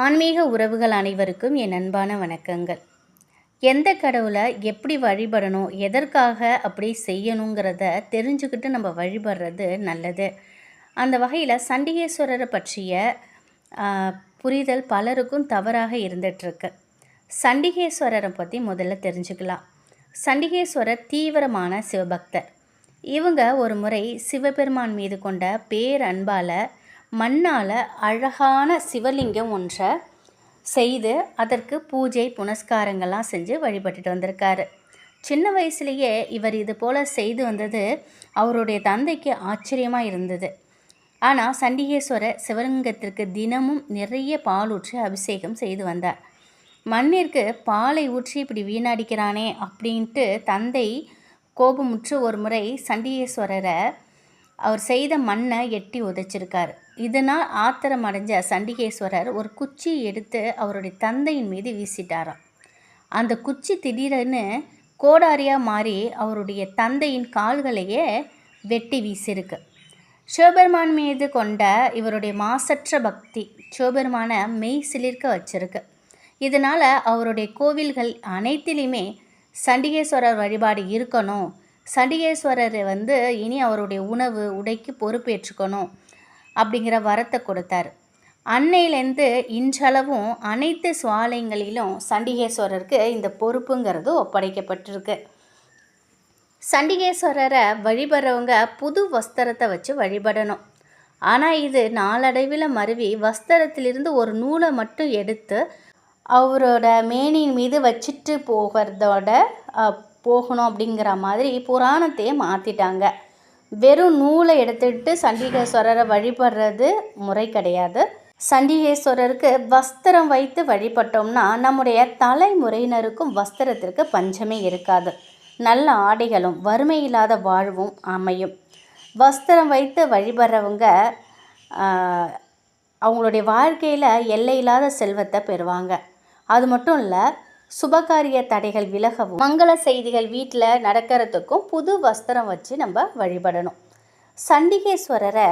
ஆன்மீக உறவுகள் அனைவருக்கும் என் அன்பான வணக்கங்கள். எந்த கடவுளை எப்படி வழிபடணும், எதற்காக அப்படி செய்யணுங்கிறத தெரிஞ்சுக்கிட்டு நம்ம வழிபடுறது நல்லது. அந்த வகையில் சண்டிகேஸ்வரரை பற்றிய புரிதல் பலருக்கும் தவறாக இருந்துகிட்ருக்கு. சண்டிகேஸ்வரரை பற்றி முதல்ல தெரிஞ்சுக்கலாம். சண்டிகேஸ்வரர் தீவிரமான சிவபக்தர். இவங்க ஒரு முறை சிவபெருமான் மீது கொண்ட பேரன்பால் மண்ணால் அழகான சிவலிங்கம் ஒன்றை செய்து அதற்கு பூஜை புனஸ்காரங்கள்லாம் செஞ்சு வழிபட்டுட்டு வந்திருக்காரு. சின்ன வயசுலேயே இவர் இது போல் செய்து வந்தது அவருடைய தந்தைக்கு ஆச்சரியமாக இருந்தது. ஆனால் சண்டிகேஸ்வரர் சிவலிங்கத்திற்கு தினமும் நிறைய பால் ஊற்றி அபிஷேகம் செய்து வந்தார். மண்ணிற்கு பாலை ஊற்றி இப்படி வீணடிக்கிறானே அப்படின்ட்டு தந்தை கோபமுற்று ஒரு முறை சண்டிகேஸ்வரரை அவர் செய்த மண்ணை எட்டி உதைச்சிருக்கார். இதனால் ஆத்திரம் அடைஞ்ச சண்டிகேஸ்வரர் ஒரு குச்சி எடுத்து அவருடைய தந்தையின் மீது வீசிட்டாராம். அந்த குச்சி திடீரென்னு கோடாரியாக மாறி அவருடைய தந்தையின் கால்களையே வெட்டி வீசியிருக்கு. சிவபெருமான் மீது கொண்ட இவருடைய மாசற்ற பக்தி சிவபெருமானை மெய் சிலிர்க்க வச்சிருக்கு. இதனால் அவருடைய கோவில்கள் அனைத்திலுமே சண்டிகேஸ்வரர் வழிபாடு இருக்கணும், சண்டிகேஸ்வரர் இனி அவருடைய உணவு உடைக்கு பொறுப்பேற்றுக்கணும் அப்படிங்கிற வரத்தை கொடுத்தார். அன்னையிலேருந்து இன்றளவும் அனைத்து சுவாலயங்களிலும் சண்டிகேஸ்வரருக்கு இந்த பொறுப்புங்கிறது ஒப்படைக்கப்பட்டிருக்கு. சண்டிகேஸ்வரரை வழிபடுறவங்க புது வஸ்திரத்தை வச்சு வழிபடணும். ஆனால் இது நாளடைவில் மருவி வஸ்திரத்திலிருந்து ஒரு நூலை மட்டும் எடுத்து அவரோட மேனியின் மீது வச்சுட்டு போகணும் அப்படிங்கிற மாதிரி புராணத்தையே மாற்றிட்டாங்க. வெறும் நூலை எடுத்துக்கிட்டு சண்டிகேஸ்வரரை வழிபடுறது முறை கிடையாது. சண்டிகேஸ்வரருக்கு வஸ்திரம் வைத்து வழிபட்டோம்னா நம்முடைய தலைமுறையினருக்கும் வஸ்திரத்திற்கு பஞ்சமே இருக்காது. நல்ல ஆடைகளும் வறுமை இல்லாத வாழ்வும் அமையும். வஸ்திரம் வைத்து வழிபடுறவங்க அவங்களுடைய வாழ்க்கையில் எல்லையில்லாத செல்வத்தை பெறுவாங்க. அது மட்டும் இல்லை, சுபகாரிய தடைகள் விலகவும் மங்கள செய்திகள் வீட்டில் நடக்கிறதுக்கும் புது வஸ்திரம் வச்சு நம்ம வழிபடணும். சண்டிகேஸ்வரரை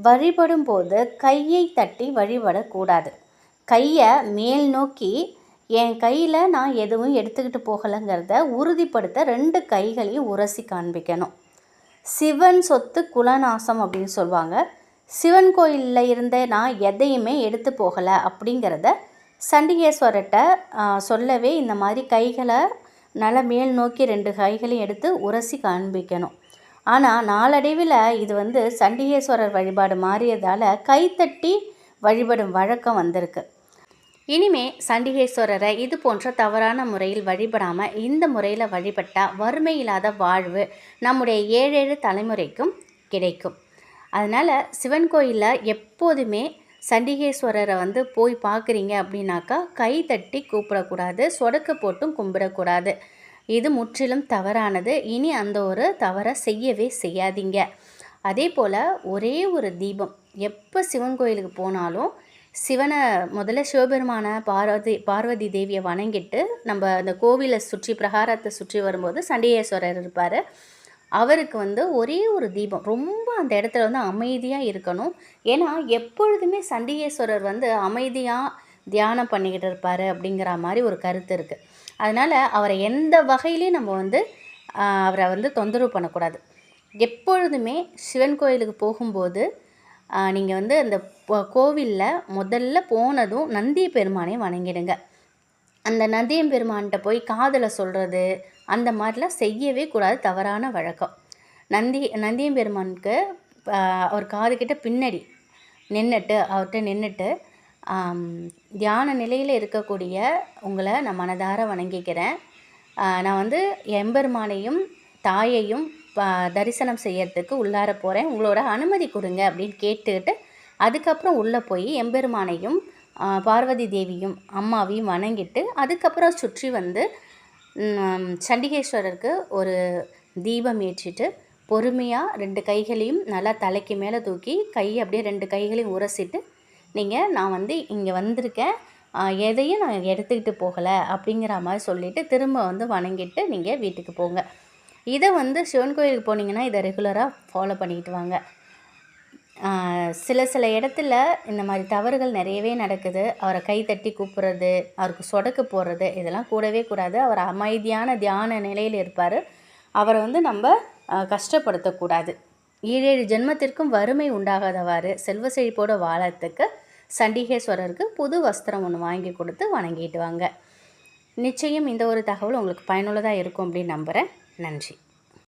வழிபடும் போது கையை தட்டி வழிபடக்கூடாது. கையை மேல் நோக்கி என் கையில் நான் எதுவும் எடுத்துக்கிட்டு போகலைங்கிறத உறுதிப்படுத்த 2 கைகளையும் உரசி காண்பிக்கணும். சிவன் சொத்து குலநாசம் அப்படின்னு சொல்லுவாங்க. சிவன் கோயிலில் இருந்த நான் எதையுமே எடுத்து போகலை அப்படிங்கிறத சண்டிகேஸ்வரர்கிட்ட சொல்லவே இந்த மாதிரி கைகளை நல்லா மேல் நோக்கி 2 கைகளையும் எடுத்து உரசி காண்பிக்கணும். ஆனால் நாளடைவில் இது சண்டிகேஸ்வரர் வழிபாடு மாறியதால் கைத்தட்டி வழிபடும் வழக்கம் வந்திருக்கு. இனிமே சண்டிகேஸ்வரரை இது போன்ற தவறான முறையில் வழிபடாமல் இந்த முறையில் வழிபட்டால் வறுமை இல்லாத வாழ்வு நம்முடைய 7 தலைமுறைக்கும் கிடைக்கும். அதனால் சிவன் கோயிலில் எப்போதுமே சண்டிகேஸ்வரரை போய் பார்க்குறீங்க அப்படின்னாக்கா கை தட்டி கூப்பிடக்கூடாது, சொடக்கு போட்டும் கும்பிடக்கூடாது. இது முற்றிலும் தவறானது. இனி அந்த ஒரு தவறை செய்யவே செய்யாதீங்க. அதே போல் ஒரே ஒரு தீபம், எப்போ சிவன் கோயிலுக்கு போனாலும் சிவனை முதல்ல சிவபெருமான பார்வதி தேவியை வணங்கிட்டு நம்ம அந்த கோவிலை சுற்றி பிரகாரத்தை சுற்றி வரும்போது சண்டிகேஸ்வரர் இருப்பார். அவருக்கு ஒரே ஒரு தீபம், ரொம்ப அந்த இடத்துல அமைதியாக இருக்கணும். ஏன்னா எப்பொழுதுமே சண்டிகேஸ்வரர் அமைதியாக தியானம் பண்ணிக்கிட்டு இருப்பார் அப்படிங்கிற மாதிரி ஒரு கருத்து இருக்குது. அதனால் அவரை எந்த வகையிலையும் நம்ம அவரை தொந்தரவு பண்ணக்கூடாது. எப்பொழுதுமே சிவன் கோயிலுக்கு போகும்போது நீங்கள் அந்த கோவிலில் முதல்ல போனதும் நந்திய பெருமானை வணங்கிடுங்க. அந்த நந்தியம் பெருமான்கிட்ட போய் காதில் சொல்கிறது அந்த மாதிரிலாம் செய்யவே கூடாது, தவறான வழக்கம். நந்தியம் பெருமானுக்கு அவர் காதுகிட்ட பின்னாடி அவர்கிட்ட நின்றுட்டு தியான நிலையில் இருக்கக்கூடிய உங்களை நான் மனதார வணங்கிக்கிறேன். நான் எம்பெருமானையும் தாயையும் தரிசனம் செய்யறதுக்கு உள்ளார போகிறேன், உங்களோட அனுமதி கொடுங்க அப்படின்னு கேட்டுக்கிட்டு அதுக்கப்புறம் உள்ளே போய் எம்பெருமானையும் பார்வதி தேவியும் அம்மாவையும் வணங்கிட்டு அதுக்கப்புறம் சுற்றி சண்டிகேஸ்வரருக்கு ஒரு தீபம் ஏற்றிட்டு பொறுமையாக 2 கைகளையும் நல்லா தலைக்கு மேலே தூக்கி அப்படியே 2 கைகளையும் உரசிட்டு நீங்கள் நான் இங்கே வந்திருக்கேன், எதையும் நான் எடுத்துக்கிட்டு போகலை அப்படிங்கிற மாதிரி சொல்லிவிட்டு திரும்ப வணங்கிட்டு நீங்கள் வீட்டுக்கு போங்க. இதை சிவன் கோயிலுக்கு போனீங்கன்னா இதை ரெகுலராக ஃபாலோ பண்ணிக்கிட்டு வாங்க. சில சில இடத்துல இந்த மாதிரி தவறுகள் நிறையவே நடக்குது. அவரை கை தட்டி கூப்பிட்றது, அவருக்கு சொடக்கு போடுறது இதெல்லாம் கூடவே கூடாது. அவர் அமைதியான தியான நிலையில் இருப்பார். அவரை வந்து நம்ம கஷ்டப்படுத்தக்கூடாது. 7 ஜென்மத்திற்கும் வறுமை உண்டாகாதவாறு செல்வ செழிப்போடு வாழறதுக்கு சண்டிகேஸ்வரருக்கு புது வஸ்திரம் ஒன்று வாங்கி கொடுத்து வணங்கிட்டு வாங்க. நிச்சயம் இந்த ஒரு தகவல் உங்களுக்கு பயனுள்ளதாக இருக்கும் அப்படின்னு நம்புகிறேன். நன்றி.